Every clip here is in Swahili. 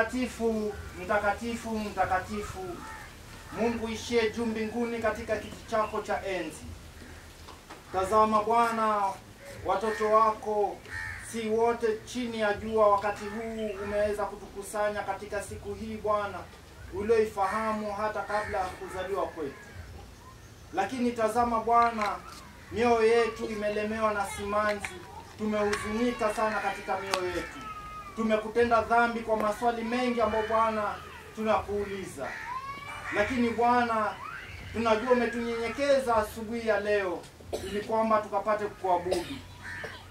Mtakatifu, mtakatifu, mtakatifu, Mungu ishie juu mbinguni katika kiti chako cha enzi. Tazama Bwana, watoto wako si wote chini ya jua wakati huu umeweza kutukusanya katika siku hii Bwana, ulioifahamu hata kabla ya kuzaliwa kwetu. Lakini tazama Bwana, mioyo yetu imelemewa na simanzi, tumehuzunika sana katika mioyo yetu. Tumekutenda dhambi kwa maswali mengi ambayo Bwana tunakuuliza. Lakini Bwana, tunajua umetunyenyekeza asubuhi ya leo ili kwamba tukapate kukuabudu.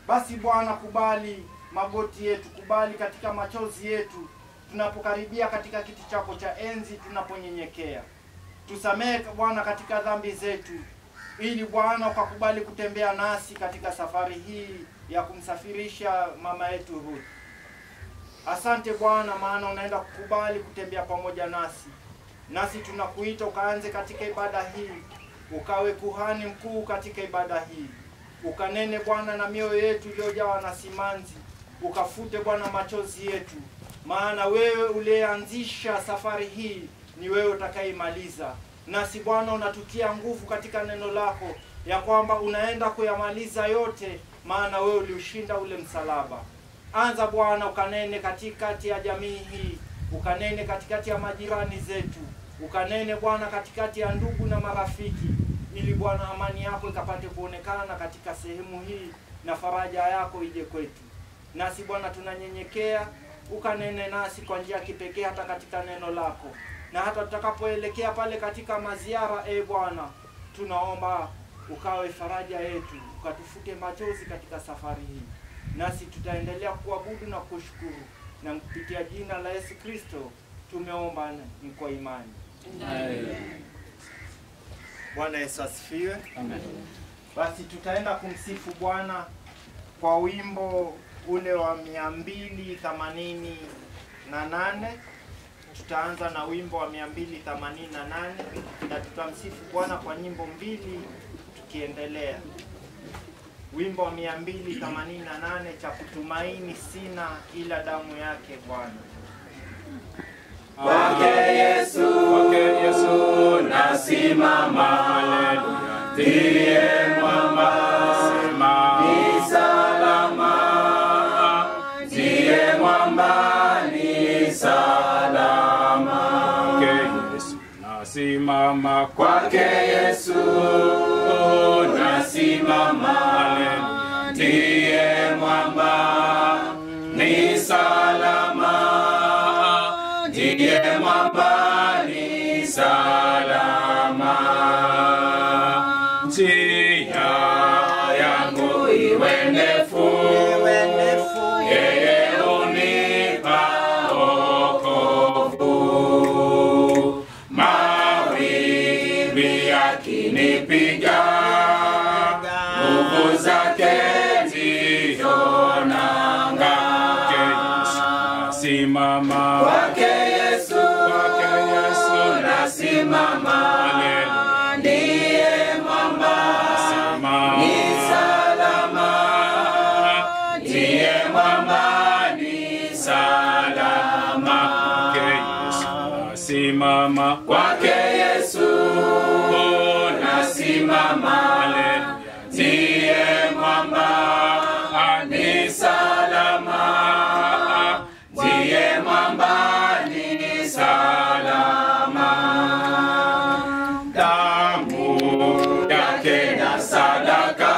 Basi Bwana, kubali magoti yetu, kubali katika machozi yetu tunapokaribia katika kiti chako cha enzi tunaponyenyekea. Tusamehe Bwana katika dhambi zetu, ili Bwana ukakubali kutembea nasi katika safari hii ya kumsafirisha mama yetu Ruth. Asante Bwana, maana unaenda kukubali kutembea pamoja nasi. Nasi tunakuita ukaanze katika ibada hii, ukawe kuhani mkuu katika ibada hii. Ukanene Bwana na mioyo yetu iliyojawa na simanzi, ukafute Bwana machozi yetu. Maana wewe ulianzisha safari hii, ni wewe utakayeimaliza. Nasi Bwana unatutia nguvu katika neno lako ya kwamba unaenda kuyamaliza yote, maana wewe uliushinda ule msalaba. Anza Bwana ukanene katikati ya jamii hii, ukanene katikati ya majirani zetu, ukanene Bwana katikati ya ndugu na marafiki, ili Bwana amani yako ikapate kuonekana katika sehemu hii na faraja yako ije kwetu. Nasi Bwana tunanyenyekea, ukanene nasi kwa njia kipekee hata katika neno lako. Na hata tutakapoelekea pale katika maziara, Bwana, tunaomba ukawe faraja yetu, ukatufute machozi katika safari hii. Nasi tutaendelea kuabudu na kushukuru, na kupitia jina la Yesu Kristo tumeomba ni kwa imani. Amen. Bwana Yesu asifiwe. Amen. Basi tutaenda kumsifu Bwana kwa wimbo ule wa 288. Tutaanza na wimbo wa 288 na tutamsifu Bwana kwa nyimbo mbili tukiendelea. Wimbo wa 288, cha kutumaini sina ila damu yake Bwana. Kwake Yesu nasimama, haleluya. Ndiye mwamba, sema ni salama. Ndiye mwamba ni salama. Kwake Yesu nasimama, kwake Yesu nasimama, haleluya. Ndiye mwamba ni salama. Ndiye mwamba ni salama. Njia yangu iwe ndefu, yeye unipa wokovu. Mawimbi yakinipiga, nguvu zake ndiyo nanga. Simama kwake Yesu nasimama, ndiye mwamba ni salama. Ndiye mwamba ni salama. Simama kwake Yesu nasimama, ndiye mwamba ni salama. Ndiye mwamba ni salama. Damu yake na sadaka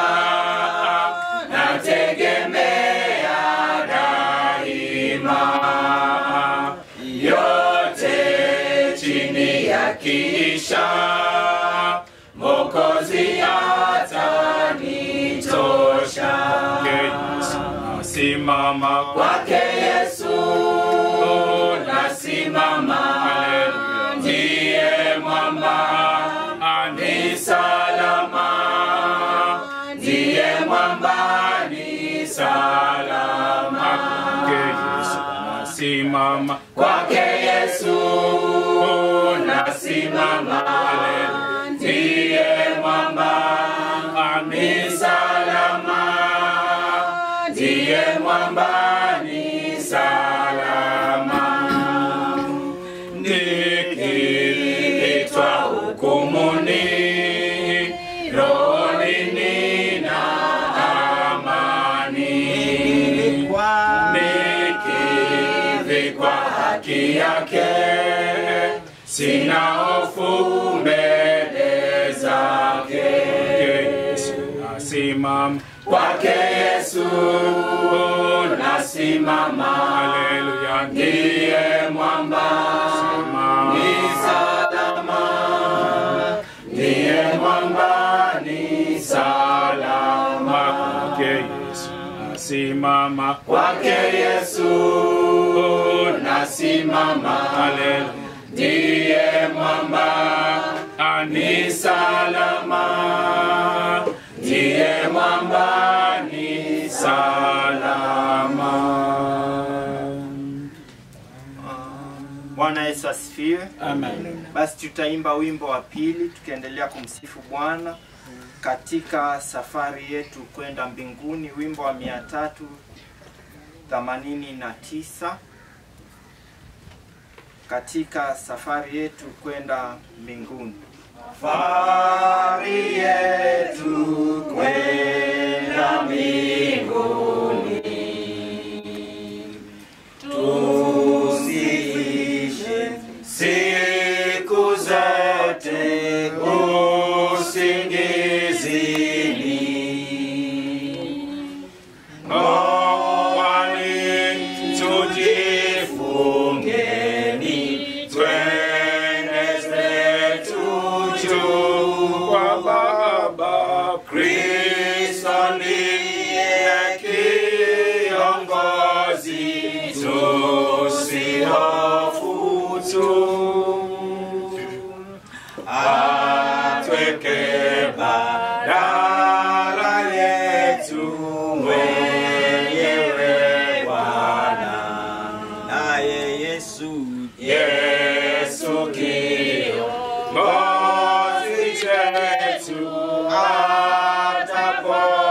nategemea daima. Yote chini ya kiisha, Mwokozi atanitosha. Simama kwake Yesu nasimama, ndiye mwamba ni salama. Ndiye mwamba ni salama. Simama kwake Yesu nasimama, ndiye mwamba ni salama. Ndiye mwamba ni salama. yake, sina hofu mbele zake. Nasimama kwake Yesu, nasimama. Haleluya, ndiye mwamba ni salama, ndiye mwamba ni salama. kwake Yesu nasimama, kwake Yesu nasimama. Haleluya, ndiye mwamba ni salama, ndiye mwamba ni salama. Bwana Yesu asifiwe. Amen. Basi tutaimba wimbo wa pili tukiendelea kumsifu Bwana katika safari yetu kwenda mbinguni, wimbo wa 389 katika safari yetu kwenda mbinguni. Safari yetu kwenda mbinguni, tusiishe siku zote usingizini. Ngoani tujifungeni, twende zetu juu kwa Baba. Kristo ndiye kiongozi, tusihofu tu. Atweke badala yetu mwenyewe Bwana, naye Yesu kiongozi chetu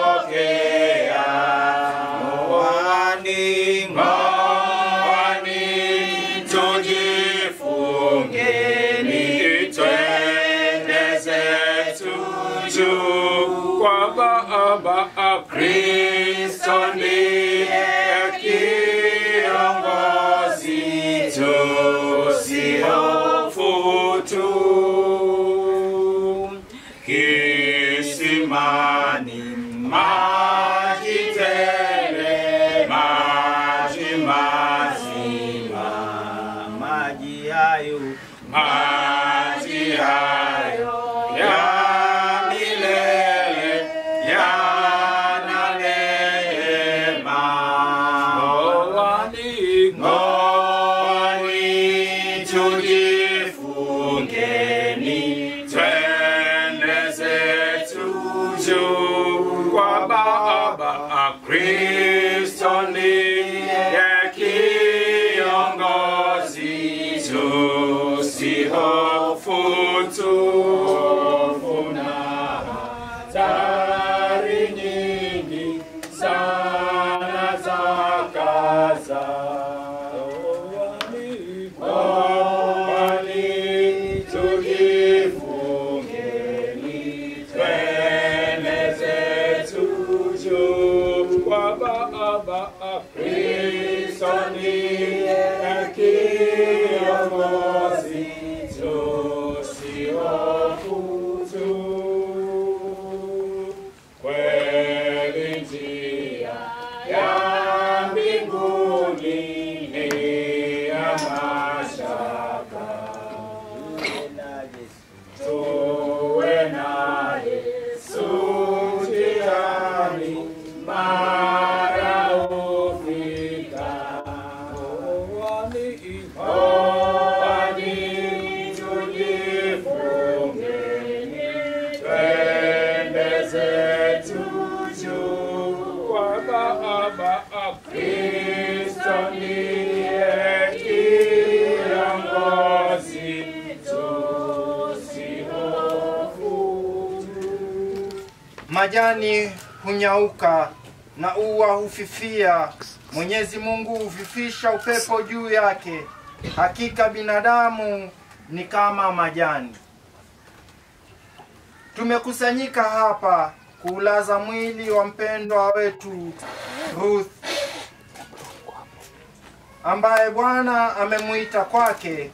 atapokea. Ngoani tujifungeni, twende zetu juu kwa Baba. Kristo ndiye kiongozi, tusihofu tu. Kisimani maji tele, maji mazima, maji hayo ya milele yana neema. Ngoani tujifungeni, twende zetu juu kwa Baba. Kristo ndiye kiongozi, tusihofu tu. Kuna hatari nyingi sana za kaza, ngoani tujifungeni, twende zetu juu kwa Baba. Kristo ndiye kiongozi, tusihofu tu. Kweli njia ya mbinguni ni ya mashaka, tuwe na Yesu njiani mara ufika. Ngoani tujifungeni, twende zetu juu kwa Baba. Kristo ndiye kiongozi, tusihofu tu. Majani hunyauka na ua hufifia, Mwenyezi Mungu hufifisha upepo juu yake. Hakika binadamu ni kama majani. Tumekusanyika hapa kuulaza mwili wa mpendwa wetu Ruth ambaye Bwana amemuita kwake,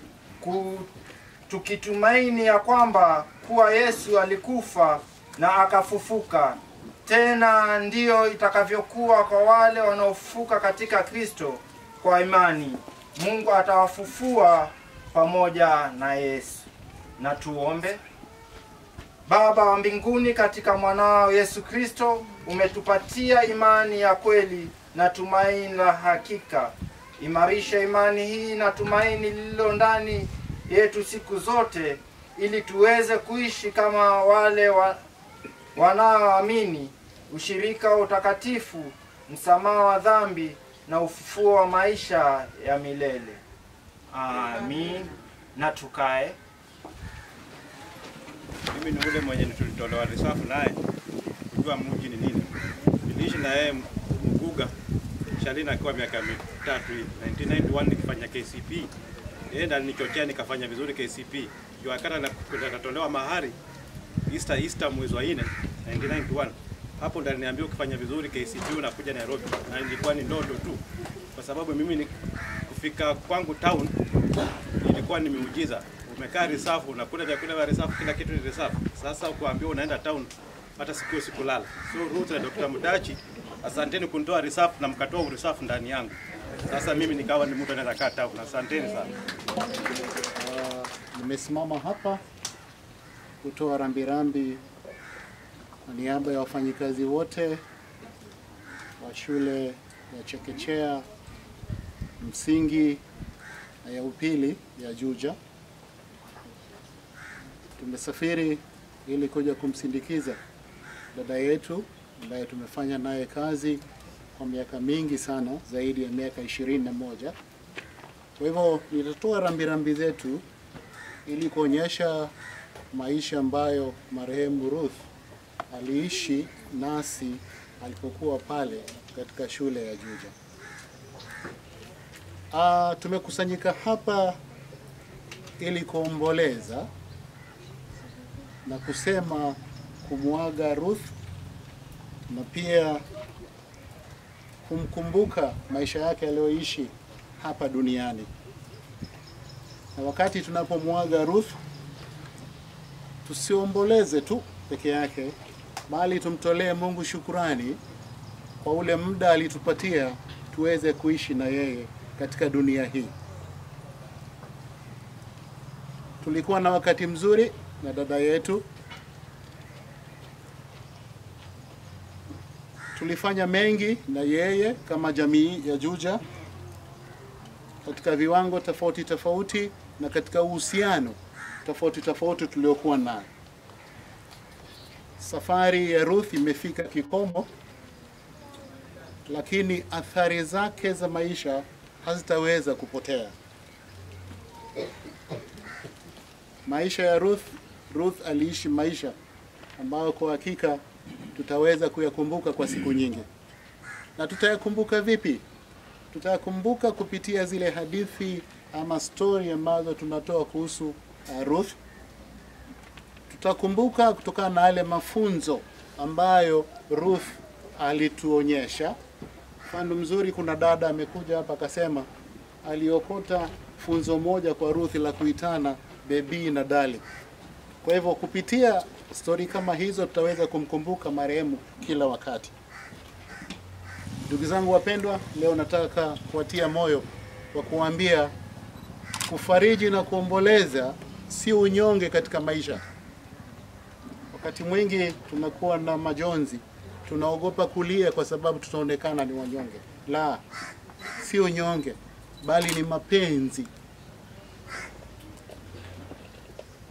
tukitumaini ya kwamba kuwa Yesu alikufa na akafufuka. Tena ndiyo itakavyokuwa kwa wale wanaofufuka katika Kristo kwa imani. Mungu atawafufua pamoja na Yesu. Na tuombe. Baba wa mbinguni, katika mwanao Yesu Kristo umetupatia imani ya kweli na tumaini la hakika. Imarisha imani hii na tumaini lililo ndani yetu siku zote, ili tuweze kuishi kama wale wanaoamini ushirika wa utakatifu, msamaha wa dhambi na ufufuo wa maisha ya milele. Amin. Na tukae. Mimi ni ule mwenye tulitolewa risafu naye kujua mji ni nini. Niliishi na yeye Mguga Shalina akiwa miaka 3 hivi. 1991 nikifanya KCP. Yeye ndiye alinichochea nikafanya vizuri KCP. Wakati natolewa mahari Easter mwezi wa 4 1991. Hapo ndo aliniambia ukifanya vizuri KCP unakuja Nairobi. Na ilikuwa ni ndoto tu. Kwa sababu mimi kufika kwangu town ilikuwa ni miujiza. Umekaa risafu, unakula chakula vya risafu, kila kitu ni risafu. Sasa ukuambia unaenda town, hata sikulala. So Ruth na Dr. Mudachi, asanteni kunitoa risafu na mkatoa risafu ndani yangu. Sasa mimi nikawa ni mtu anaweza kaa town. Asanteni sana. Nimesimama hapa kutoa rambirambi na niaba ya wafanyikazi wote wa shule ya chekechea, msingi na ya upili ya Juja. Tumesafiri ili kuja kumsindikiza dada yetu ambaye tumefanya naye kazi kwa miaka mingi sana, zaidi ya miaka 21. Kwa hivyo nitatoa rambirambi zetu ili kuonyesha maisha ambayo marehemu Ruth aliishi nasi alipokuwa pale katika shule ya Juja. Tumekusanyika hapa ili kuomboleza na kusema kumwaga Ruth na pia kumkumbuka maisha yake aliyoishi hapa duniani. Na wakati tunapomwaga Ruth, tusiomboleze tu peke yake, bali tumtolee Mungu shukrani kwa ule muda alitupatia tuweze kuishi na yeye katika dunia hii. Tulikuwa na wakati mzuri na dada yetu. Tulifanya mengi na yeye kama jamii ya Juja katika viwango tofauti tofauti na katika uhusiano tofauti tofauti tuliokuwa nayo. Safari ya Ruth imefika kikomo, lakini athari zake za maisha hazitaweza kupotea. Maisha ya Ruth aliishi maisha ambayo kwa hakika tutaweza kuyakumbuka kwa siku nyingi. Na tutayakumbuka vipi? Tutayakumbuka kupitia zile hadithi ama story ambazo tunatoa kuhusu Ruth. Tutakumbuka kutokana na yale mafunzo ambayo Ruth alituonyesha. Mfano mzuri, kuna dada amekuja hapa akasema aliokota funzo moja kwa Ruth la kuitana baby na darling. Kwa hivyo kupitia story kama hizo tutaweza kumkumbuka marehemu kila wakati. Ndugu zangu wapendwa, leo nataka kuwatia moyo wa kuambia kufariji na kuomboleza si unyonge katika maisha. Wakati mwingi tunakuwa na majonzi, tunaogopa kulia kwa sababu tutaonekana ni wanyonge. La, si unyonge, bali ni mapenzi.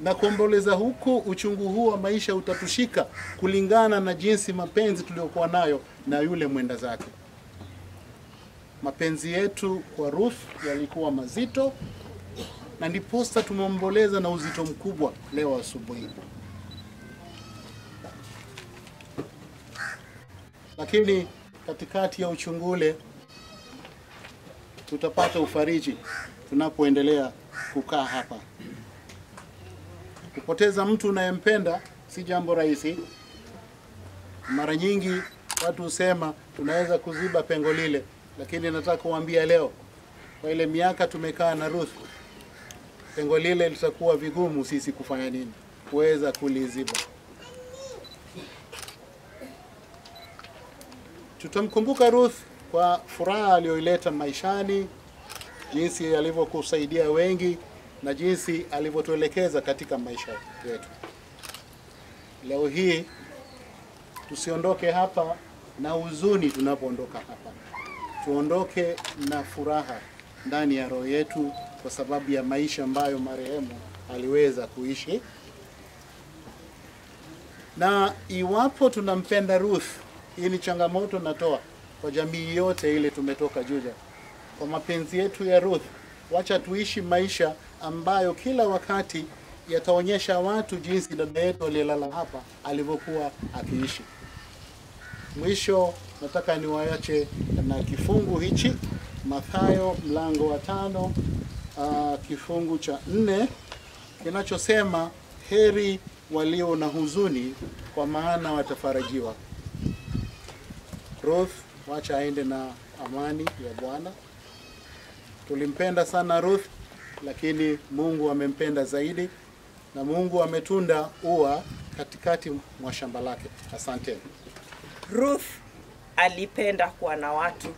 Na kuomboleza huku, uchungu huu wa maisha utatushika kulingana na jinsi mapenzi tuliokuwa nayo na yule mwenda zake. Mapenzi yetu kwa Ruth yalikuwa mazito, na ndiposa tumeomboleza na uzito mkubwa leo asubuhi. Lakini katikati ya uchungu ule tutapata ufariji tunapoendelea kukaa hapa. Kupoteza mtu unayempenda si jambo rahisi. Mara nyingi watu husema tunaweza kuziba pengo lile, lakini nataka kuambia leo kwa ile miaka tumekaa na Ruth, pengo lile litakuwa vigumu sisi kufanya nini, kuweza kuliziba. Tutamkumbuka Ruth kwa furaha aliyoileta maishani, jinsi alivyokusaidia wengi na jinsi alivyotuelekeza katika maisha yetu. Leo hii tusiondoke hapa na huzuni tunapoondoka hapa. Tuondoke na furaha ndani ya roho yetu kwa sababu ya maisha ambayo marehemu aliweza kuishi. Na iwapo tunampenda Ruth, hii ni changamoto natoa kwa jamii yote ile tumetoka Juja. Kwa mapenzi yetu ya Ruth, wacha tuishi maisha ambayo kila wakati yataonyesha watu jinsi dada yetu aliyelala hapa alivyokuwa akiishi. Mwisho nataka niwaache na kifungu hichi, Mathayo mlango wa 5 kifungu cha 4 kinachosema, heri walio na huzuni kwa maana watafarajiwa. Ruth, wacha aende na amani ya Bwana. Tulimpenda sana Ruth, lakini Mungu amempenda zaidi, na Mungu ametunda ua katikati mwa shamba lake. Asante. Ruth alipenda kuwa na watu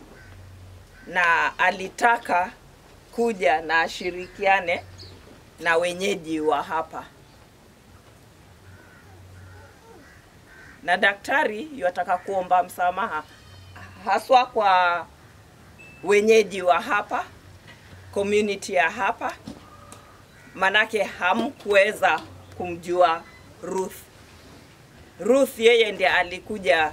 na alitaka kuja na ashirikiane na wenyeji wa hapa. Na daktari yataka kuomba msamaha haswa kwa wenyeji wa hapa, community ya hapa, manake hamkuweza kumjua Ruth. Ruth yeye ndiye alikuja,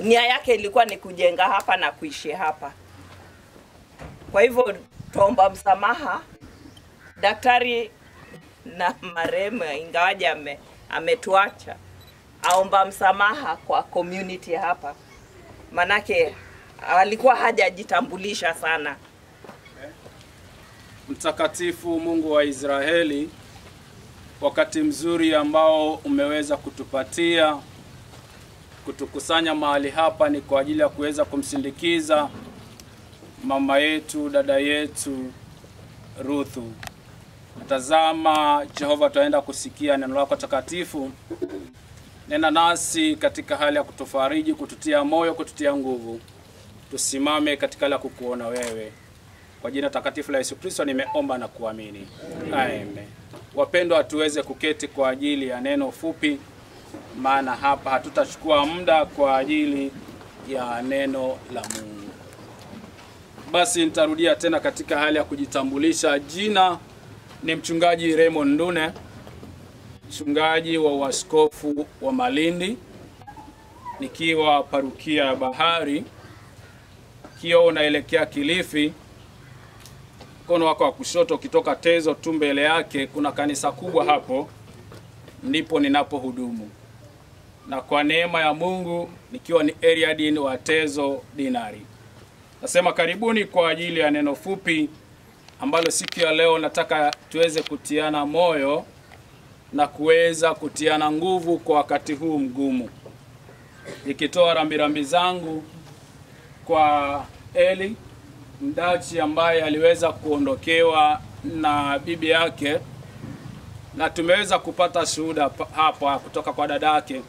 nia yake ilikuwa ni kujenga hapa na kuishi hapa. Kwa hivyo tuomba msamaha daktari na marehemu, ingawaje ametuacha, aomba msamaha kwa community hapa, manake alikuwa hajajitambulisha sana. Mtakatifu Mungu wa Israeli, wakati mzuri ambao umeweza kutupatia kutukusanya mahali hapa ni kwa ajili ya kuweza kumsindikiza mama yetu, dada yetu Ruthu. Tazama Jehova, tutaenda kusikia neno lako takatifu. Nena nasi katika hali ya kutufariji, kututia moyo, kututia nguvu. Tusimame katika hali ya kukuona wewe. Kwa jina takatifu la Yesu Kristo nimeomba na kuamini. Amen. Wapendwa, tuweze kuketi kwa ajili ya neno fupi, maana hapa hatutachukua muda kwa ajili ya neno la Mungu. Basi nitarudia tena katika hali ya kujitambulisha. Jina ni mchungaji Raymond Ndune, mchungaji wa uaskofu wa Malindi, nikiwa parukia ya Bahari. Kio unaelekea Kilifi, mkono wako wa kushoto ukitoka Tezo tu mbele yake kuna kanisa kubwa hapo, ndipo ninapohudumu. Na kwa neema ya Mungu nikiwa ni area dean wa Tezo Dinari. Nasema karibuni kwa ajili ya neno fupi ambalo siku ya leo nataka tuweze kutiana moyo na kuweza kutiana nguvu kwa wakati huu mgumu. Nikitoa rambirambi zangu kwa Eli Mdachi ambaye aliweza kuondokewa na bibi yake, na tumeweza kupata shuhuda hapa kutoka kwa dadake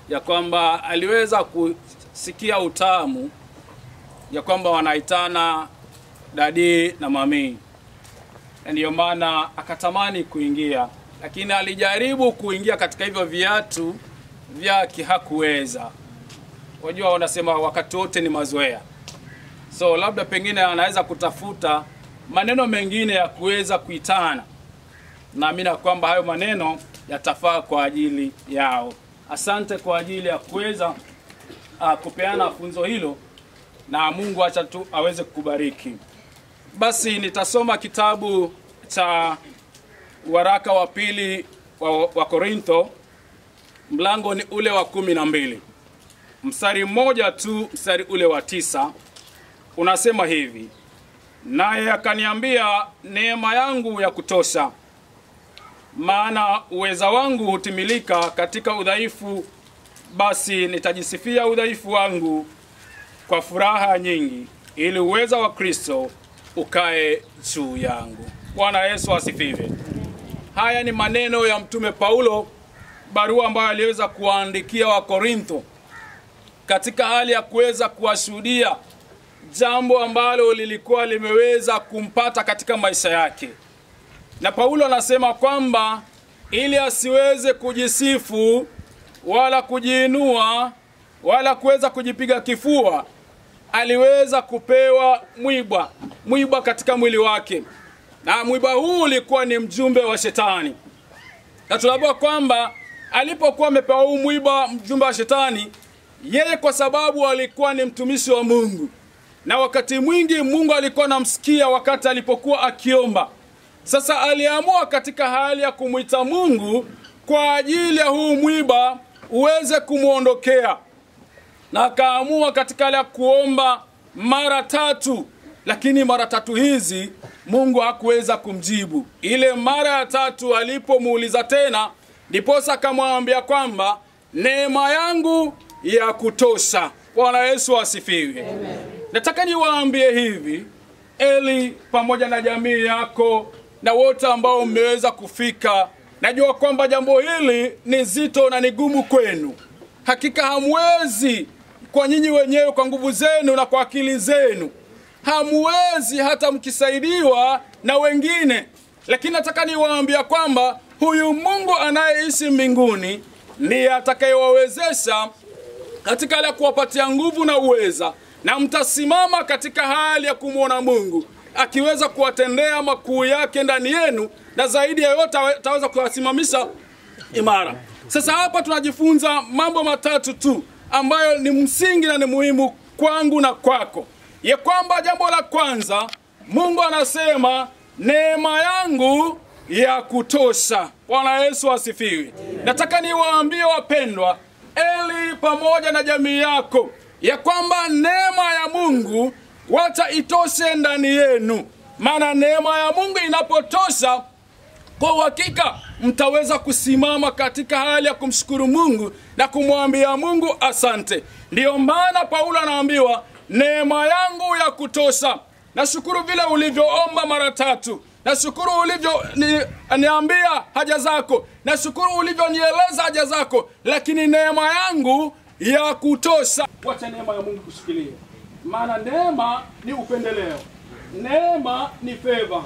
ya kwamba aliweza kusikia utamu ya kwamba wanaitana dadi na mami. Ndiyo maana akatamani kuingia, lakini alijaribu kuingia katika hivyo viatu vyake, hakuweza. Wajua wanasema wakati wote ni mazoea. So labda pengine anaweza kutafuta maneno mengine ya kuweza kuitana. Naamini kwamba hayo maneno yatafaa kwa ajili yao. Asante kwa ajili ya kuweza kupeana funzo hilo, na Mungu acha tu aweze kukubariki. Basi nitasoma kitabu cha waraka wa pili wa Korintho, mlango ni ule wa 12. Mstari mmoja tu, mstari ule wa 9. Unasema hivi: naye akaniambia, neema yangu ya kutosha, maana uweza wangu hutimilika katika udhaifu. Basi nitajisifia udhaifu wangu kwa furaha nyingi. ili uweza wa Kristo ukae juu yangu. Bwana Yesu asifiwe. Haya ni maneno ya mtume Paulo, barua ambayo aliweza kuwaandikia wa Korintho katika hali ya kuweza kuwashuhudia jambo ambalo lilikuwa limeweza kumpata katika maisha yake. Na Paulo anasema kwamba ili asiweze kujisifu wala kujiinua wala kuweza kujipiga kifua, aliweza kupewa mwiba katika mwili wake. Na mwiba huu ulikuwa ni mjumbe wa shetani. Na tunaambiwa kwamba alipokuwa amepewa huu mwiba, mjumbe wa shetani, yeye kwa sababu alikuwa ni mtumishi wa Mungu, na wakati mwingi Mungu alikuwa anamsikia wakati alipokuwa akiomba. Sasa aliamua katika hali ya kumuita Mungu kwa ajili ya huu mwiba uweze kumuondokea. Na akaamua katika hali ya kuomba mara 3, lakini mara 3 hizi Mungu hakuweza kumjibu. Ile mara ya 3 alipomuuliza tena, ndiposa akamwambia kwamba neema yangu ya kutosha. Bwana Yesu asifiwe. Amen. Nataka niwaambie hivi, Eli pamoja na jamii yako na wote ambao mmeweza kufika, najua kwamba jambo hili ni zito na ni gumu kwenu. Hakika hamwezi kwa nyinyi wenyewe kwa nguvu zenu na kwa akili zenu. Hamwezi hata mkisaidiwa na wengine. Lakini nataka niwaambia kwamba huyu Mungu anayeishi mbinguni ndiye atakayewawezesha katika hali ya kuwapatia nguvu na uweza, na mtasimama katika hali ya kumwona Mungu akiweza kuwatendea makuu yake ndani yenu, na zaidi ya yote ataweza kuwasimamisha imara. Sasa hapa tunajifunza mambo 3 tu ambayo ni msingi na ni muhimu kwangu na kwako. Ya kwamba jambo la kwanza, Mungu anasema neema yangu ya kutosha. Bwana Yesu asifiwe. Nataka niwaambie wapendwa, Eli pamoja na jamii yako, ya kwamba neema ya Mungu wacha itoshe ndani yenu. Maana neema ya Mungu inapotosha, kwa uhakika mtaweza kusimama katika hali ya kumshukuru Mungu na kumwambia Mungu asante. Ndiyo maana Paulo anaambiwa neema yangu ya kutosha. Nashukuru vile ulivyoomba mara 3. Nashukuru niambia haja zako. Nashukuru ulivyonieleza haja zako, lakini neema yangu ya kutosha. Wacha neema ya Mungu kushikilia. Maana neema ni upendeleo. Neema ni favor.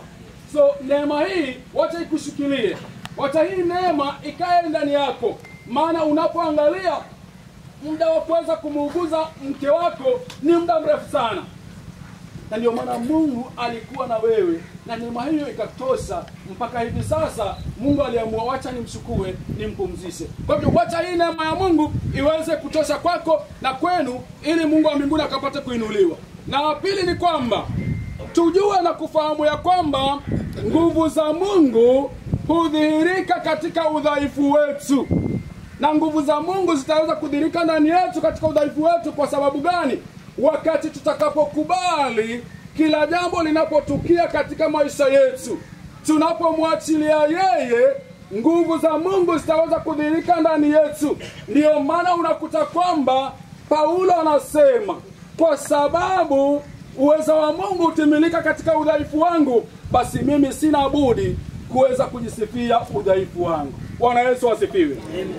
So neema hii wacha ikushikilie. Wacha hii neema ikae ndani yako. Maana unapoangalia muda wa kuweza kumuuguza mke wako ni muda mrefu sana. Na ndio maana Mungu alikuwa na wewe, na neema hiyo ikatosha mpaka hivi sasa. Mungu aliamua wacha nimchukue nimpumzishe. Kwa hivyo wacha hii neema ya Mungu iweze kutosha kwako na kwenu, ili Mungu wa mbinguni akapate kuinuliwa. Na pili ni kwamba tujue na kufahamu ya kwamba nguvu za Mungu hudhihirika katika udhaifu wetu. Na nguvu za Mungu zitaweza kudhihirika ndani yetu katika udhaifu wetu. Kwa sababu gani? Wakati tutakapokubali kila jambo linapotukia katika maisha yetu, tunapomwachilia yeye, nguvu za Mungu zitaweza kudhihirika ndani yetu. Ndiyo maana unakuta kwamba Paulo anasema, kwa sababu uwezo wa Mungu utimilika katika udhaifu wangu, basi mimi sina budi kuweza kujisifia udhaifu wangu. Bwana Yesu asifiwe. Amen.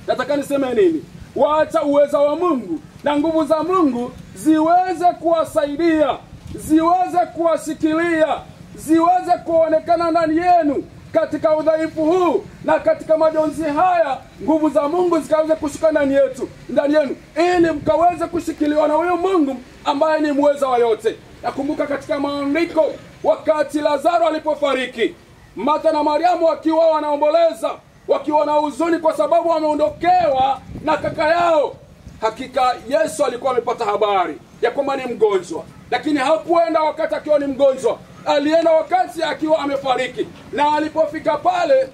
Nataka niseme nini? Waacha uwezo wa Mungu na nguvu za Mungu ziweze kuwasaidia, ziweze kuwashikilia, ziweze kuonekana ndani yenu katika udhaifu huu, na katika majonzi haya nguvu za Mungu zikaweze kushuka ndani yenu, ili mkaweze kushikiliwa na huyo Mungu ambaye ni muweza wa yote. Nakumbuka katika maandiko wakati Lazaro alipofariki, Martha na Mariamu wakiwa wanaomboleza, wakiwa na huzuni kwa sababu wameondokewa na kaka yao. Hakika Yesu alikuwa amepata habari ya kwamba ni mgonjwa, lakini hakuenda wakati akiwa ni mgonjwa, alienda wakati akiwa amefariki. Na alipofika pale,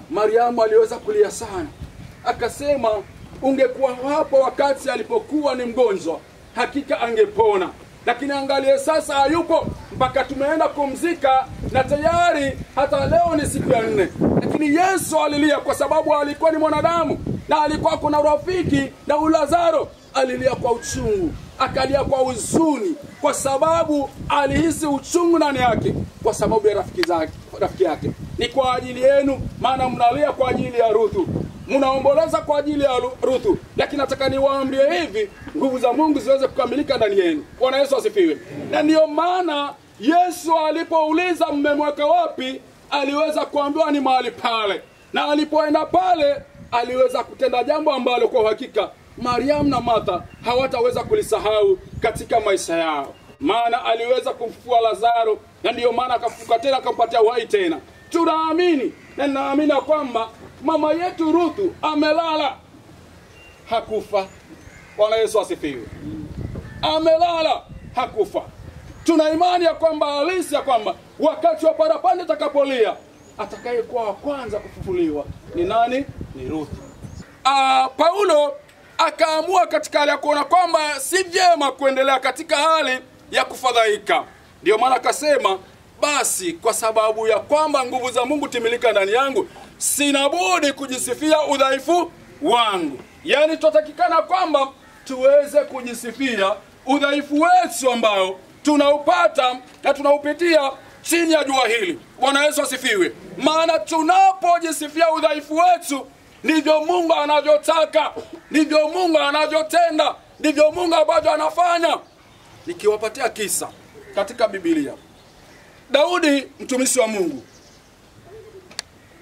Mariamu aliweza kulia sana, akasema ungekuwa hapo wakati alipokuwa ni mgonjwa, hakika angepona. Lakini angalie sasa hayupo, mpaka tumeenda kumzika, na tayari hata leo ni siku ya 4. Lakini Yesu alilia kwa sababu alikuwa ni mwanadamu, na alikuwa kuna rafiki na Lazaro. alilia kwa uchungu, akalia kwa huzuni, kwa sababu alihisi uchungu ndani yake kwa sababu ya rafiki yake. Ni kwa ajili yenu, maana mnalia kwa ajili ya Ruthu, mnaomboleza kwa ajili ya Ruthu, lakini nataka niwaambie hivi, nguvu za Mungu ziweze kukamilika ndani yenu. Bwana Yesu asifiwe. Na ndio maana Yesu alipouliza mmemweka wapi, aliweza kuambiwa ni mahali pale, na alipoenda pale aliweza kutenda jambo ambalo kwa hakika Mariamu na Martha hawataweza kulisahau katika maisha yao. Maana aliweza kumfufua Lazaro, na ndio maana akafufuka tena akampatia uhai tena. Tunaamini na naamini kwamba mama yetu Ruthu amelala, hakufa. Bwana Yesu asifiwe. Amelala, hakufa. Tuna imani ya kwamba halisi ya kwamba wakati wa parapanda takapolia, atakayekuwa wa kwanza kufufuliwa ni nani? Ni Ruthu. Paulo akaamua katika hali ya kuona kwamba si vyema kuendelea katika hali ya kufadhaika. Ndio maana akasema, basi kwa sababu ya kwamba nguvu za Mungu timilika ndani yangu, sina budi kujisifia udhaifu wangu. Yaani tunatakikana kwamba tuweze kujisifia udhaifu wetu ambao tunaupata na tunaupitia chini ya jua hili. Bwana Yesu asifiwe. Maana tunapojisifia udhaifu wetu, ndivyo Mungu anavyotaka, ndivyo Mungu anavyotenda, ndivyo Mungu ambavyo anafanya. Nikiwapatia kisa katika Biblia, Daudi mtumishi wa Mungu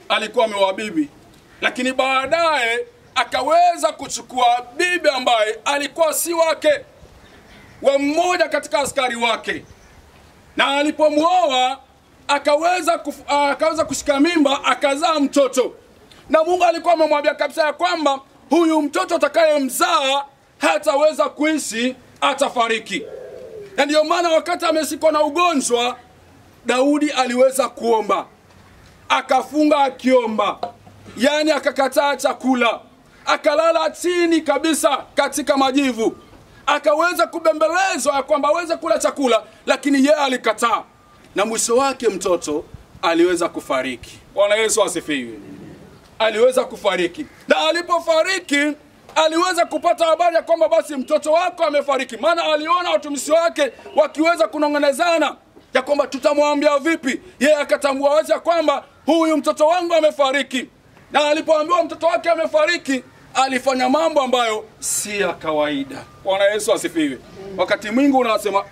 alikuwa ameoa bibi, lakini baadaye akaweza kuchukua bibi ambaye alikuwa si wake, wa mmoja katika askari wake, na alipomuoa akaweza kushika mimba, akazaa mtoto. Na Mungu alikuwa amemwambia kabisa ya kwamba huyu mtoto atakayemzaa hataweza kuishi, atafariki. Na ndio maana wakati ameshikwa na ugonjwa, Daudi aliweza kuomba, akafunga akiomba, yani akakataa chakula, akalala chini kabisa katika majivu, akaweza kubembelezwa ya kwamba aweze kula chakula, lakini yeye alikataa, na mwisho wake mtoto aliweza kufariki. Bwana Yesu asifiwe. Aliweza kufariki, na alipofariki aliweza kupata habari ya kwamba basi mtoto wako amefariki. Maana aliona watumishi wake wakiweza kunongonezana ya kwamba tutamwambia vipi. Yeye akatambua wazi ya kwamba huyu mtoto wangu amefariki, na alipoambiwa mtoto wake amefariki, alifanya mambo ambayo si ya kawaida. Bwana Yesu asifiwe. Wakati mwingi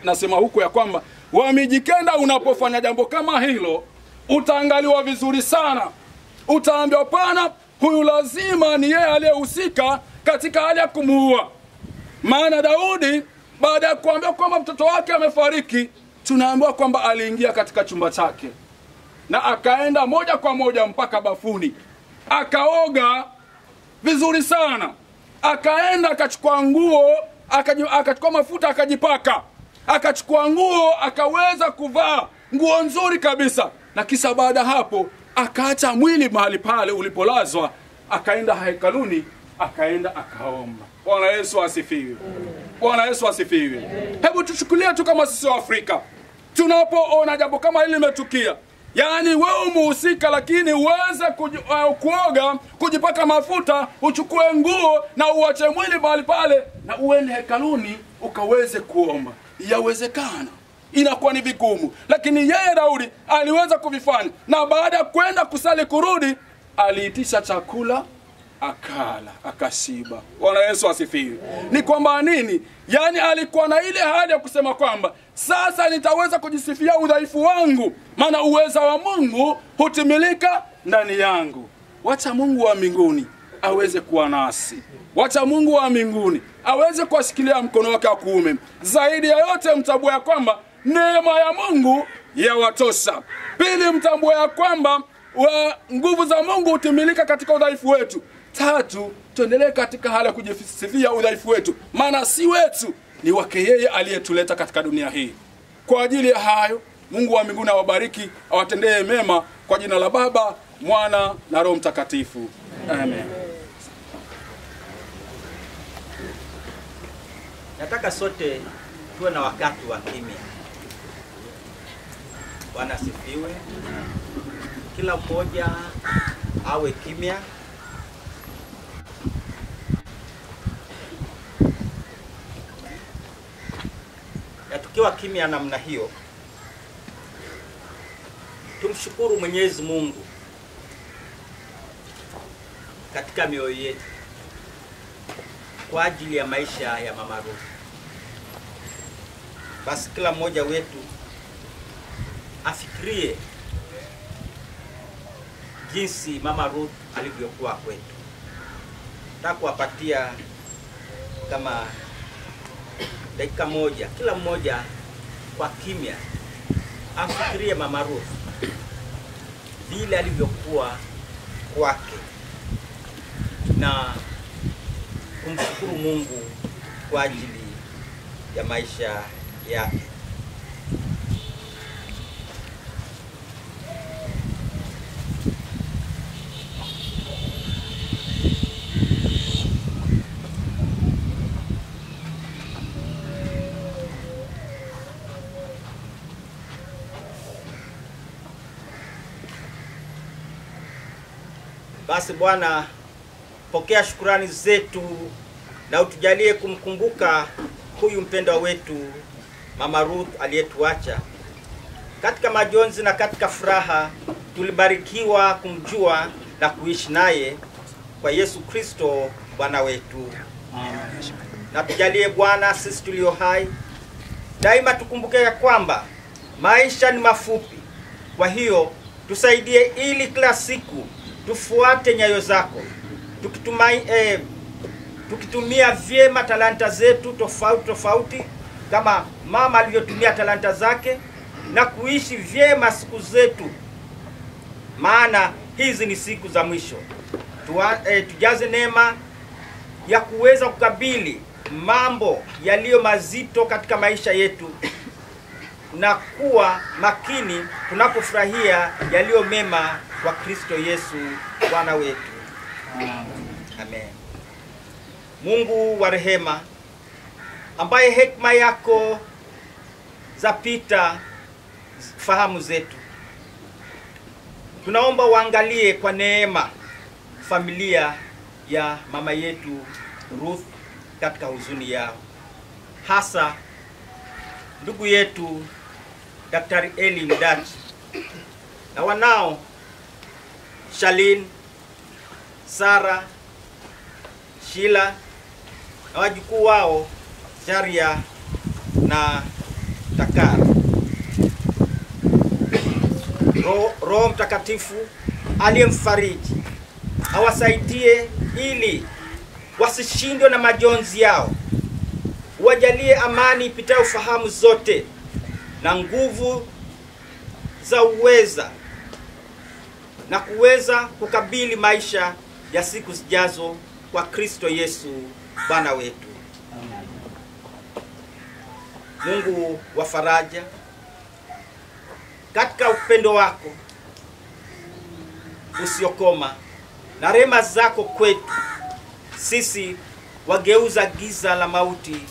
nasema huko ya kwamba Wamijikenda, unapofanya jambo kama hilo, utaangaliwa vizuri sana. Utaambiwa pana, huyu lazima ni yeye aliyehusika katika hali ya kumuua. Maana Daudi baada ya kuambiwa kwamba mtoto wake amefariki, tunaambiwa kwamba aliingia katika chumba chake na akaenda moja kwa moja mpaka bafuni, akaoga vizuri sana, akaenda akachukua nguo, akachukua mafuta akajipaka, akachukua nguo akaweza kuvaa nguo nzuri kabisa, na kisha baada hapo akaacha mwili mahali pale ulipolazwa, akaenda hekaluni, akaenda akaomba. Bwana Yesu asifiwe. Bwana Yesu asifiwe. Hebu tuchukulie tu kama sisi wa Afrika, tunapoona jambo kama hili limetukia, yani wewe umehusika, lakini uweze kuoga, kujipaka mafuta, uchukue nguo na uache mwili mahali pale na uende hekaluni ukaweze kuomba, yawezekana? Inakuwa ni vigumu, lakini yeye Daudi aliweza kuvifanya, na baada ya kwenda kusali kurudi, aliitisha chakula, akala, akashiba. Bwana Yesu asifiwe. Ni kwamba nini? Yani alikuwa na ile hali ya kusema kwamba sasa nitaweza kujisifia udhaifu wangu, maana uweza wa Mungu hutimilika ndani yangu. Wacha Mungu wa mbinguni aweze kuwa nasi. Wacha Mungu wa mbinguni aweze kuashikilia mkono wake wa kuume. Zaidi ya yote, mtambue ya kwamba neema ya Mungu yawatosha. Pili, mtambue ya kwamba nguvu za Mungu hutimilika katika udhaifu wetu. Tatu, tuendelee katika hali ya kujisifia udhaifu wetu, maana si wetu, ni wake yeye aliyetuleta katika dunia hii. Kwa ajili ya hayo, Mungu wa mbinguni awabariki, awatendee mema, kwa jina la Baba, Mwana na Roho Mtakatifu. Amen. Nataka sote tuwe na wakati wa kimya. Bwana asifiwe. Kila mmoja awe kimya. tukiwa kimya namna hiyo, tumshukuru Mwenyezi Mungu katika mioyo yetu kwa ajili ya maisha ya Mama Ruth. Basi kila mmoja wetu afikirie jinsi Mama Ruth alivyokuwa kwetu. Nataka kuwapatia kama dakika moja, kila mmoja kwa kimya afikirie Mama Ruth vile alivyokuwa kwake na kumshukuru Mungu kwa ajili ya maisha yake. Basi Bwana, pokea shukrani zetu na utujalie kumkumbuka huyu mpendwa wetu Mama Ruth aliyetuacha. Katika majonzi na katika furaha tulibarikiwa kumjua na kuishi naye kwa Yesu Kristo Bwana wetu. Na tujalie Bwana, sisi tulio hai daima tukumbuke ya kwamba maisha ni mafupi. Kwa hiyo tusaidie ili kila siku tufuate nyayo zako, tukitumia vyema talanta zetu tofauti kama mama alivyotumia talanta zake, na kuishi vyema siku zetu, maana hizi ni siku za mwisho. Tujaze neema ya kuweza kukabili mambo yaliyo mazito katika maisha yetu na kuwa makini tunapofurahia yaliyo mema kwa Kristo Yesu Bwana wetu. Amen. Mungu wa rehema, ambaye hekima yako zapita fahamu zetu, tunaomba uangalie kwa neema familia ya mama yetu Ruth katika huzuni yao, hasa ndugu yetu Daktari Eli Mdachi na wanao Shalin, Sara, Sheila na wajukuu wao Sharia na Takar. Roho Mtakatifu aliyemfariji awasaidie ili wasishindwe na majonzi yao. Wajalie amani ipitayo fahamu zote na nguvu za uweza na kuweza kukabili maisha ya siku zijazo kwa Kristo Yesu Bwana wetu. Mungu wa faraja, katika upendo wako usiokoma na rehema zako kwetu sisi wageuza giza la mauti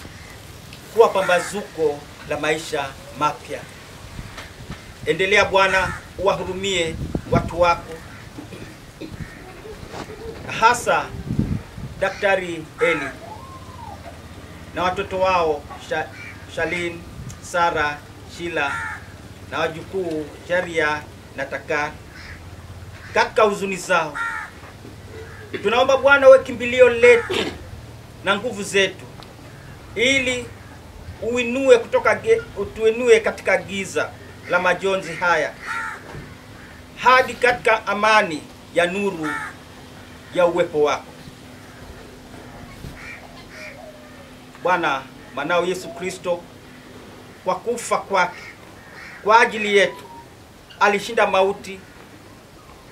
kuwa pambazuko la maisha mapya. Endelea Bwana, uwahurumie watu wako, hasa Daktari Eli na watoto wao Shalin, Sara, Sheila na wajukuu Sharia na Takar katika huzuni zao. Tunaomba Bwana uwe kimbilio letu na nguvu zetu, ili utuinue katika giza la majonzi haya hadi katika amani ya nuru ya uwepo wako. Bwana, mwanao Yesu Kristo kwa kufa kwake kwa ajili yetu alishinda mauti,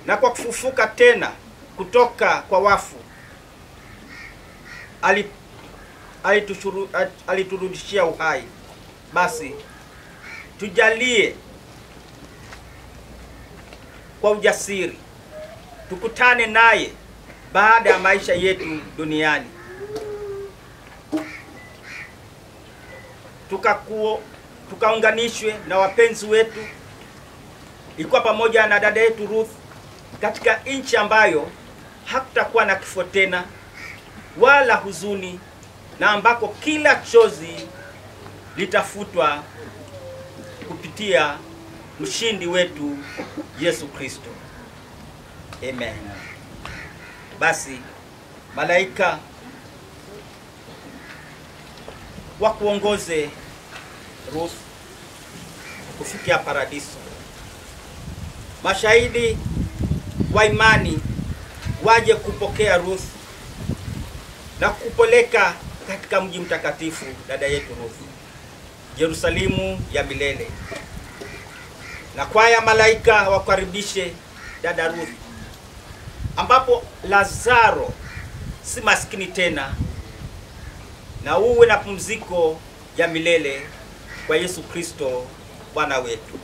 na kwa kufufuka tena kutoka kwa wafu aliturudishia uhai. Basi tujalie kwa ujasiri tukutane naye baada ya maisha yetu duniani, tukaunganishwe na wapenzi wetu, ikiwa pamoja na dada yetu Ruth, katika nchi ambayo hakutakuwa na kifo tena wala huzuni, na ambako kila chozi litafutwa kupitia mshindi wetu Yesu Kristo. Amen. Basi malaika wakuongoze Ruth kufikia paradiso. Mashahidi wa imani waje kupokea Ruth na kupeleka katika mji mtakatifu dada yetu Ruth, Yerusalemu ya milele. Na kwaya malaika wakaribishe dada Ruth, ambapo Lazaro si maskini tena, na uwe na pumziko ya milele kwa Yesu Kristo Bwana wetu.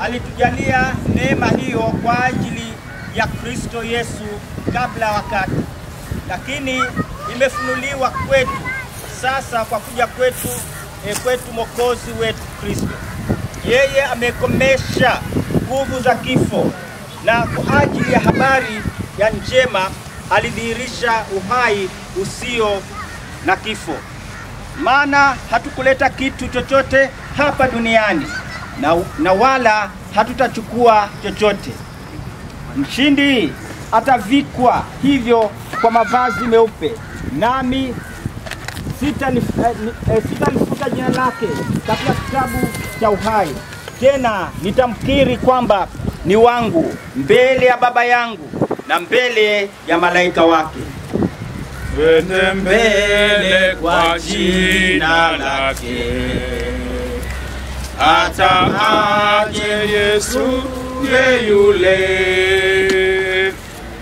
Alitujalia neema hiyo kwa ajili ya Kristo Yesu kabla wakati, lakini imefunuliwa kwetu sasa kwa kuja kwetu Mwokozi wetu Kristo. Yeye amekomesha nguvu za kifo, na kwa ajili ya habari ya njema alidhihirisha uhai usio na kifo. Maana hatukuleta kitu chochote hapa duniani na wala hatutachukua chochote. Mshindi atavikwa hivyo kwa mavazi meupe, nami sitalifuta jina lake katika kitabu cha uhai. Tena nitamkiri kwamba ni wangu mbele ya Baba yangu na mbele ya malaika wake. Twende mbele kwa jina lake, hata aje Yesu ye yule,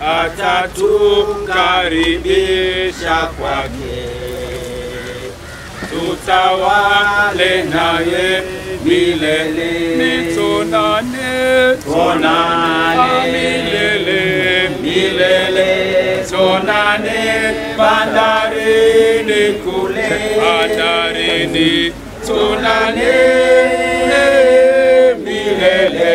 atatukaribisha kwake, tutawale naye milele, tuonane, milele, milele, tuonane bandarini kule, bandarini, tuonane milele,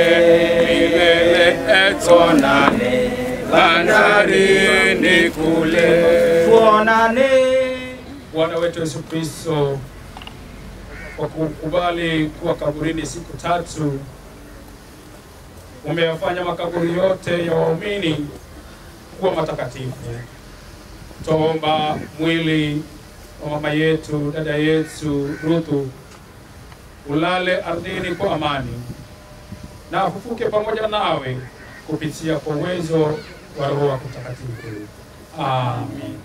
milele, tuonane bandarini kule, tuonane. Bwana wetu Yesu Kristo, kwa kukubali kuwa kaburini siku 3, umeyafanya makaburi yote ya waumini kuwa matakatifu. Tuomba mwili wa mama yetu, dada yetu Ruthu ulale ardhini kwa amani na ufufuke pamoja nawe kupitia kwa uwezo wa Roho Mtakatifu. Amen.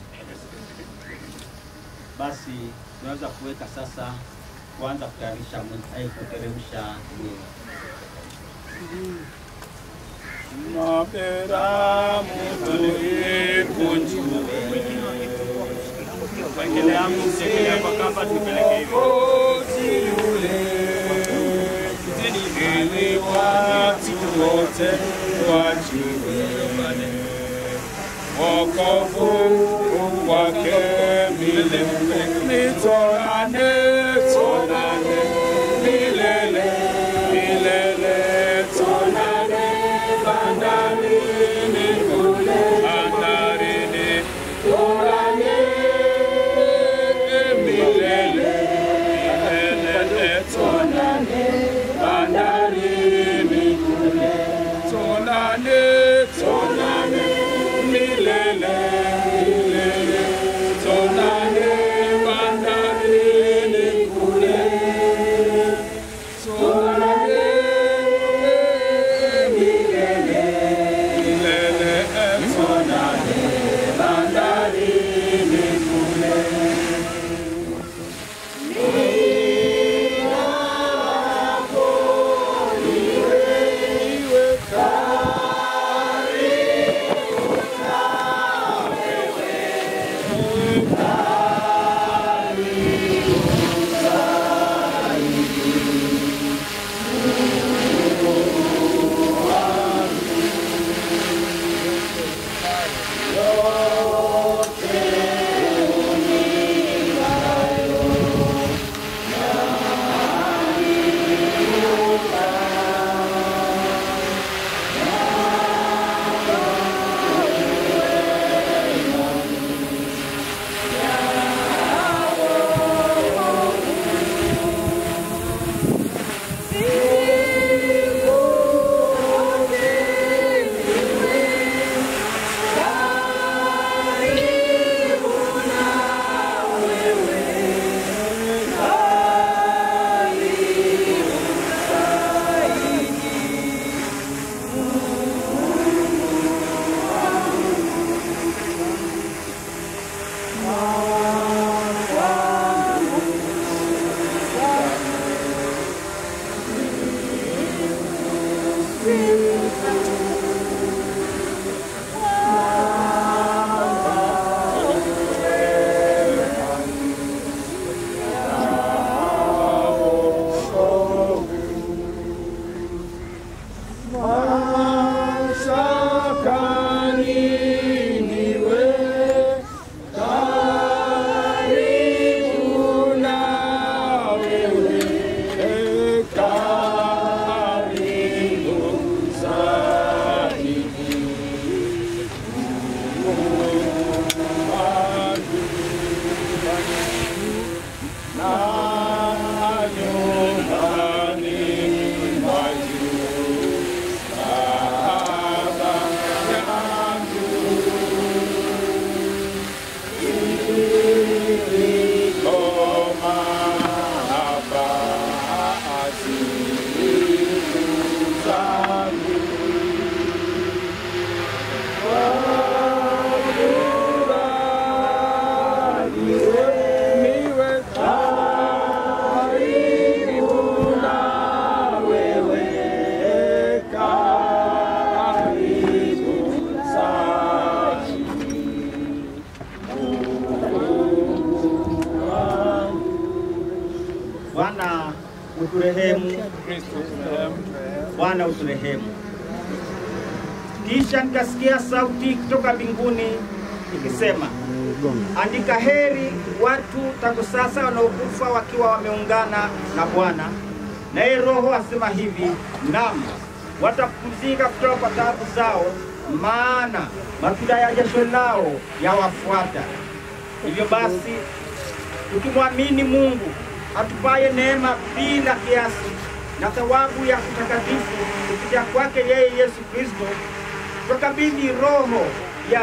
Basi tunaweza kuweka sasa, kuanza kutayarisha kuteremsha mwili. Mapera mutui kunjue Wekelea msekelea kwa kamba tupeleke hivi. Ili watu wote wajue wokovu wake milele. Tuonane, tuonane milele, milele, tuonane bandarini kule, bandarini, tuonane milele, milele, tuonane bandarini kule, tuonane, tuonane milele, milele, tuonane bandarini kule, tuonane milele, milele, tuonane bandarini kule. uturehemu. Kristo uturehemu. Bwana uturehemu. Kisha nikasikia sauti kutoka mbinguni ikisema, andika heri watu tangu sasa wanaokufa wakiwa wameungana na Bwana. Naye Roho asema hivi, naam, watapumzika kutoka kwa taabu zao, maana matunda ya jasho lao yawafuata. Hivyo basi, tukimwamini Mungu atupaye neema bila kiasi na thawabu ya utakatifu kupitia kwake yeye Yesu Kristo, tukabidhi roho ya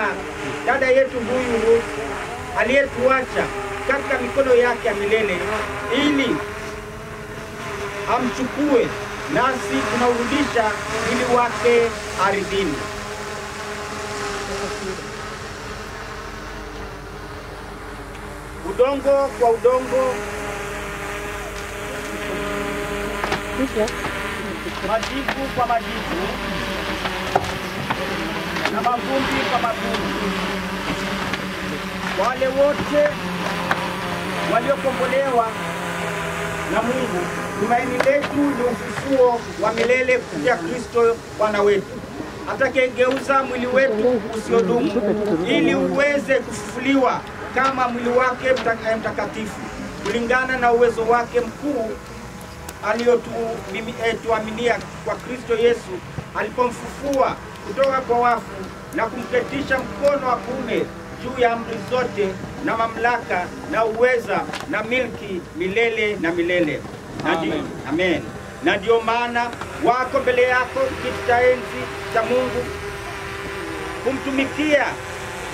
dada yetu huyu Ruth aliyetuacha katika mikono yake ya milele, ili amchukue, nasi tunaurudisha mwili wake ardhini. Udongo kwa udongo, majivu kwa majivu, na mavumbi kwa mavumbi. Wale wote waliokombolewa na Mungu, tumaini letu ni ufufuo wa milele kupitia Kristo Bwana wetu, atakayegeuza mwili wetu usiodumu ili uweze kufufuliwa kama mwili wake mtakatifu kulingana na uwezo wake mkuu aliyotuaminia kwa Kristo Yesu alipomfufua kutoka kwa wafu na kumketisha mkono wa kuume juu ya amri zote na mamlaka na uweza na milki milele na milele. Amen. Amen. Na ndio maana wako mbele yako kiti cha enzi cha Mungu, kumtumikia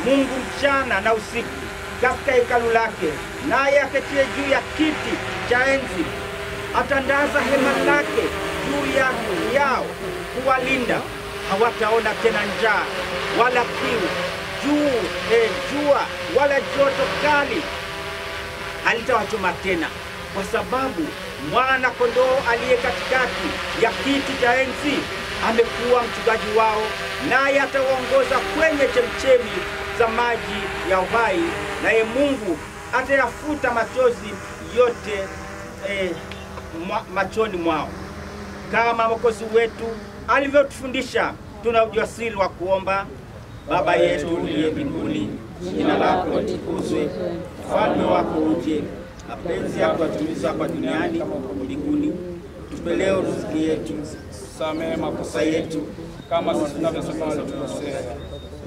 Mungu mchana na usiku katika hekalu lake, naye aketie juu ya kiti cha enzi atandaza hema lake juu yao kuwalinda. Hawataona tena njaa wala kiu, jua wala joto kali halitawachoma tena, kwa sababu mwana kondoo aliye katikati ya kiti cha enzi amekuwa mchungaji wao, naye atawaongoza kwenye chemchemi za maji ya uhai, naye Mungu atayafuta machozi yote machoni mwao. Kama Mwokozi wetu alivyotufundisha, tuna ujasiri wa kuomba: Baba yetu uliye mbinguni, jina lako litukuzwe, ufalme wako uje, mapenzi yako yatimizwe hapa duniani kama huko mbinguni. Tupe leo riziki yetu, Samehe makosa yetu kama sisi tunavyosema walitukosea,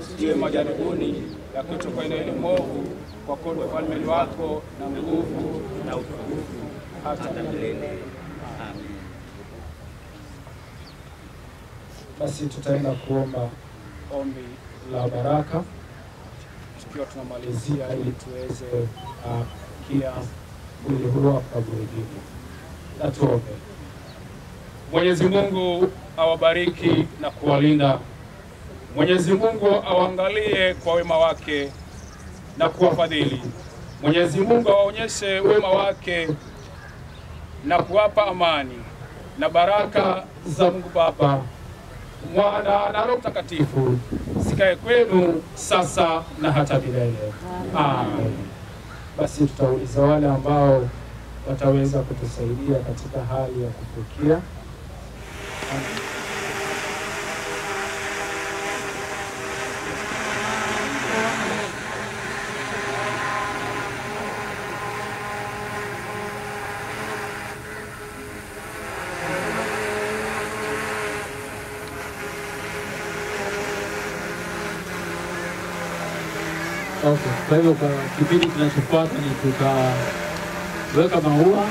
usitie majaribuni, lakini tuokoe na ile mwovu, kwa kuwa ufalme wako na nguvu na utukufu hata milele. Amen. Basi tutaenda kuomba ombi la baraka tukiwa tunamalizia ili tuweze kia mwili huo akaburudike. Na tuombe. Mwenyezi Mungu awabariki na kuwalinda. Mwenyezi Mungu awaangalie kwa wema wake na kuwafadhili. Mwenyezi Mungu awaonyeshe wema wake na kuwapa amani na baraka za Mungu Baba, Mwana na Roho Mtakatifu zikae kwenu sasa na hata milele. Amen. Basi tutauliza wale ambao wataweza kutusaidia katika hali ya kufukia. Okay, kwa hivyo kwa kipindi kinachofuata ni tutaweka maua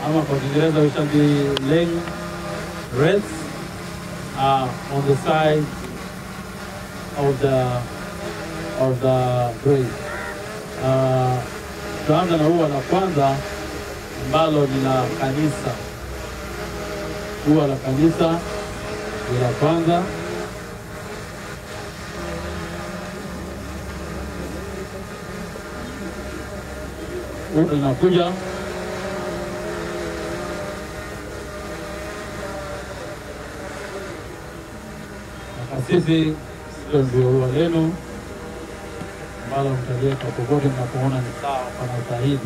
ama kwa Kiingereza we shall be laying wreaths on the side of the grave. Tutaanza na ua la kwanza ambalo ni la kanisa. Ua la kanisa ni la kwanza. Unakuja na kasisi, hilo ndio ua lenu ambalo mtaliweka popote mnapoona ni sawa pana usahihi.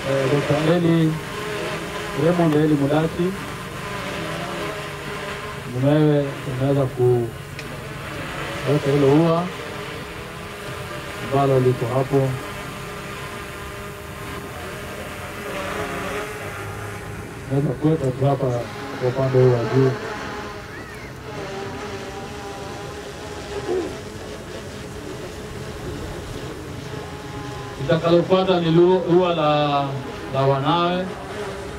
Dr. Eli Raymond Eli Mudati, mumewe tunaweza kuweka hilo ua ambalo liko hapo. Naweza kuweka tu hapa kwa upande huu wa juu. Litakalofuata ni ua la wanawe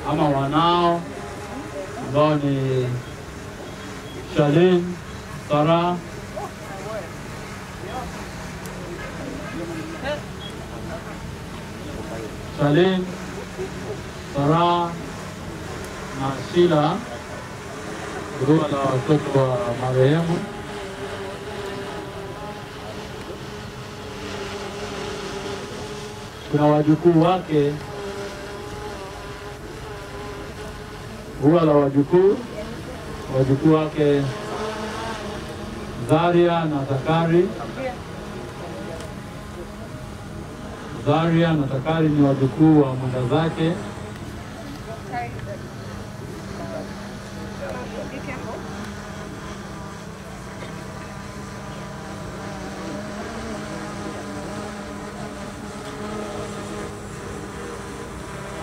ama wanao ambao ni Charlene, Sarah, na Sheila, ua la watoto wa marehemu. Kuna wajukuu wake, ua la wajukuu wake Zaria na Takari. Zaria na Takari ni wajukuu wa mwenda zake.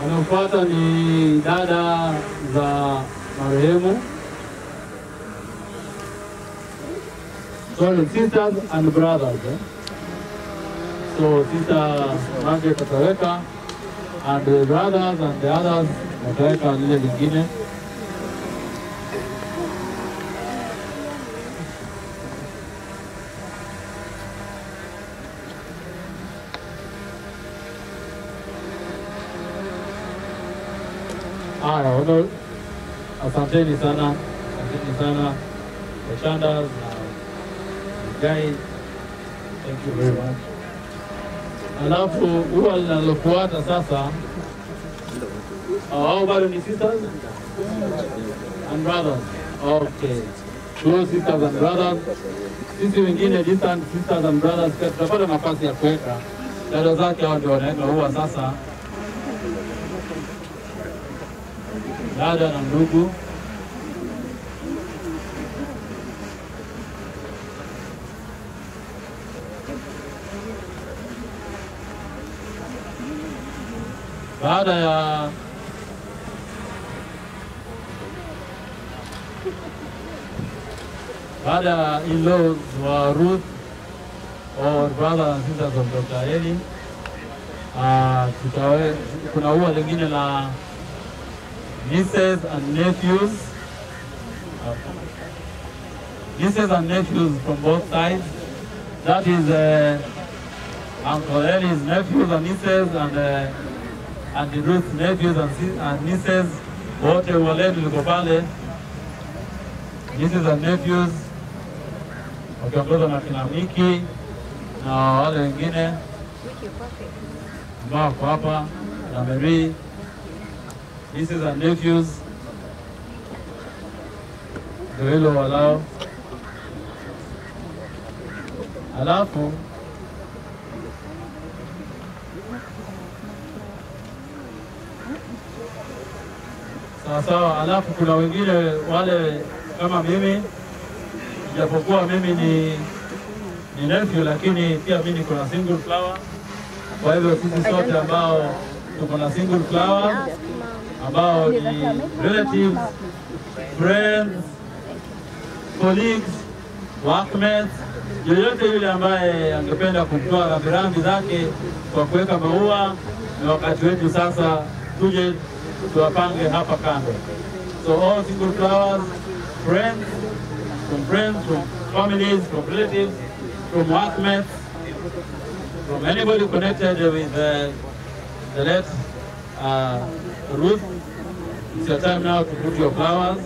Anafuata ni dada za marehemu. Sorry, sisters and brothers. So sister Margaret ataweka, and the brothers and the others wataweka lile lingine. Asanteni sana Shanda na Gai, thank you very much. Alafu ua linalofuata sasa, hao bado ni sisters and brothers. Okay, two sisters and brothers. Sisi wengine distant sisters and brothers tutapata nafasi ya kuweka dada zake, hao ndio wanaweka ua sasa. Dada na ndugu. Baada ya in-laws wa Ruth or brothers and sisters of Dr. Eli, kuna ua lingine la nieces and nephews. Nieces and nephews from both sides. That is Uncle Eli's nephews and nieces and Ruth's nephews and nieces. Wote wale liko pale. Nieces and nephews wakiongozwa na kina Miki na wale wengine ambao wako hapa na Mary. Nieces and nephews ndio hilo walao. Alafu sawa, alafu kuna wengine wale kama mimi, japokuwa mimi ni nephew, lakini pia mimi niko na single flower. Kwa hivyo sisi sote ambao tuko na single flower, ambao ni relatives, friends, colleagues, workmates, yoyote yule ambaye angependa kutoa rambirambi zake kwa kuweka maua, na wakati wetu sasa tuje tuwapange hapa kando. So all single flowers, friends, from families, from relatives, from workmates, from anybody connected with the late Ruth. It's your time now to put your flowers.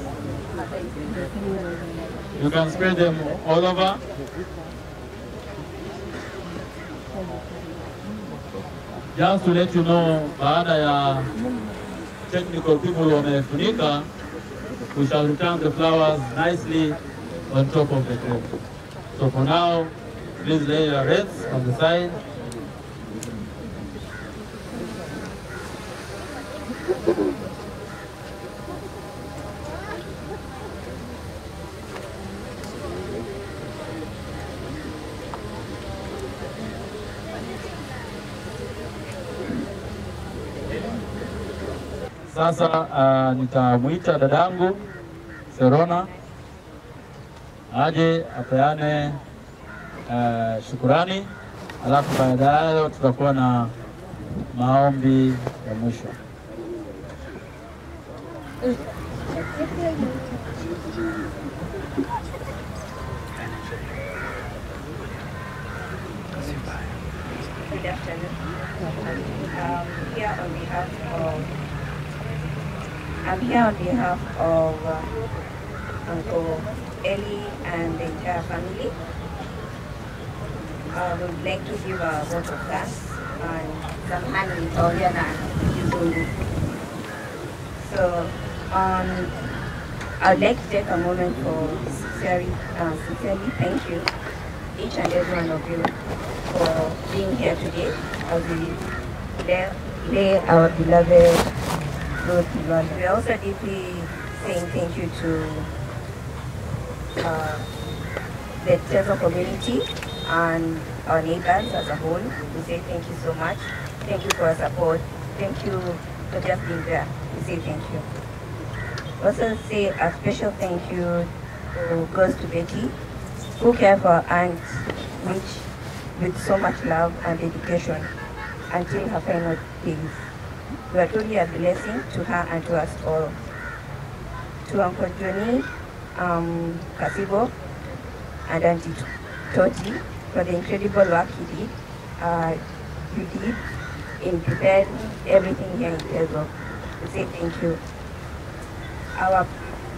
You can spread them all over. Just to let you know, baada ya technical people wamefunika, we shall return the flowers nicely on top of the grave. So for now, please lay your wreaths on the side. Sasa nitamuita dadangu Serona aje apeane shukurani, alafu baadaye tutakuwa na maombi ya mwisho. Good afternoon. I'm here on behalf of Uncle Eli and the entire family. I would like to give a vote of thanks and some honey Oriana Kizungu. So I'd like to take a moment for sincerely thank you, each and every one of you, for being here today as we lay our beloved Ruth. We are also deeply saying thank you to the Tezo community and our neighbors as a whole. We say thank you so much. Thank you for your support. Thank you for just being there. We say thank you. Also say a special thank you goes to Betty, who cared for her aunt with so much love and dedication until her final days. We are truly a blessing to her and to us all. To Uncle Johnny, Kasibo, and Auntie Toti for the incredible work you did in preparing everything here in Tezo. We say thank you. Our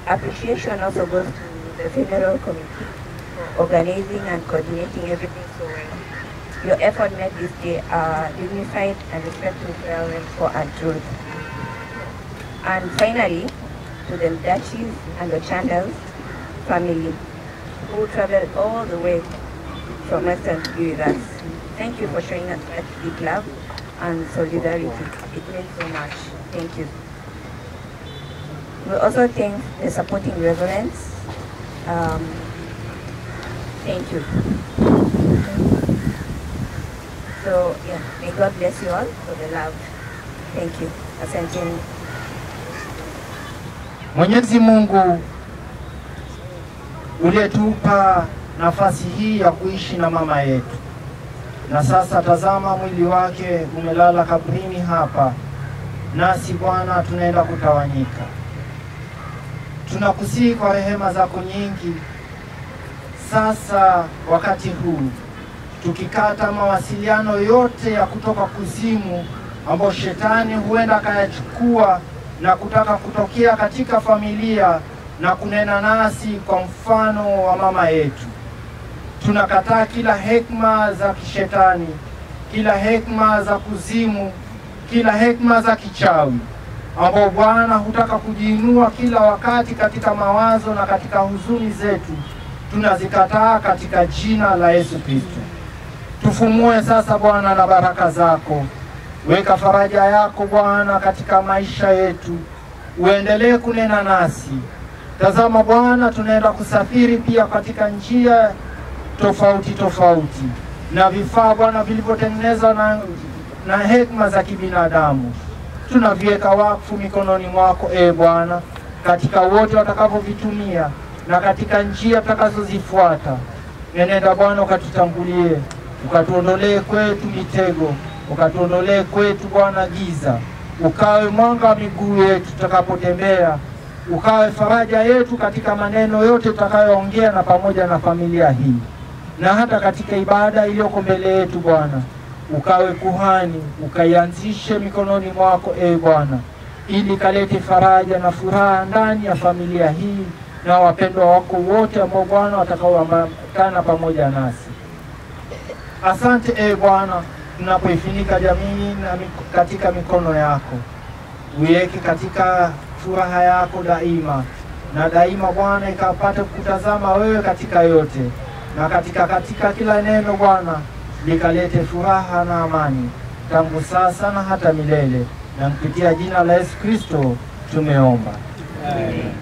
appreciation also goes to the funeral committee for organizing and coordinating everything so well. Your effort made this day a dignified and respectful farewell for Aunt Ruth. And finally, to the Duchies and the Chandals family, who traveled all the way from Western to be with us. Thank you for showing us such big love and solidarity. It means so much. Thank you. We also thank the supporting reverends. Thank you. So, yeah, may God bless you all for the love. Thank you. Asanteni. Mwenyezi Mungu uliyetupa nafasi hii ya kuishi na mama yetu, na sasa tazama mwili wake umelala kabrini hapa, nasi Bwana tunaenda kutawanyika. Tunakusihi kwa rehema zako nyingi, sasa wakati huu tukikata mawasiliano yote ya kutoka kuzimu ambao shetani huenda akayachukua na kutaka kutokea katika familia na kunena nasi kwa mfano wa mama yetu. Tunakataa kila hekima za kishetani, kila hekima za kuzimu, kila hekima za kichawi ambao Bwana hutaka kujiinua kila wakati katika mawazo na katika huzuni zetu. Tunazikataa katika jina la Yesu Kristo. Tufumue sasa Bwana na baraka zako. Weka faraja yako Bwana katika maisha yetu. Uendelee kunena nasi. Tazama Bwana, tunaenda kusafiri pia katika njia tofauti na vifaa Bwana vilivyotengenezwa na hekima za kibinadamu. Tunaviweka wakfu mikononi mwako Bwana, katika wote watakavyovitumia na katika njia tutakazozifuata. Nenda Bwana ukatutangulie, ukatuondolee kwetu mitego, ukatuondolee kwetu Bwana giza, ukawe mwanga wa miguu yetu tutakapotembea, ukawe faraja yetu katika maneno yote tutakayoongea na pamoja na familia hii, na hata katika ibada iliyoko mbele yetu Bwana, ukawe kuhani, ukaianzishe mikononi mwako Bwana, ili kalete faraja na furaha ndani ya familia hii na wapendwa wako wote ambao Bwana watakaoambatana pamoja nasi. Asante Bwana, tunapoifunika jamii katika mikono yako. Uiweke katika furaha yako daima, na daima Bwana ikapata kutazama wewe katika yote, na katika kila neno Bwana likalete furaha na amani tangu sasa na hata milele, na kupitia jina la Yesu Kristo tumeomba. Amen.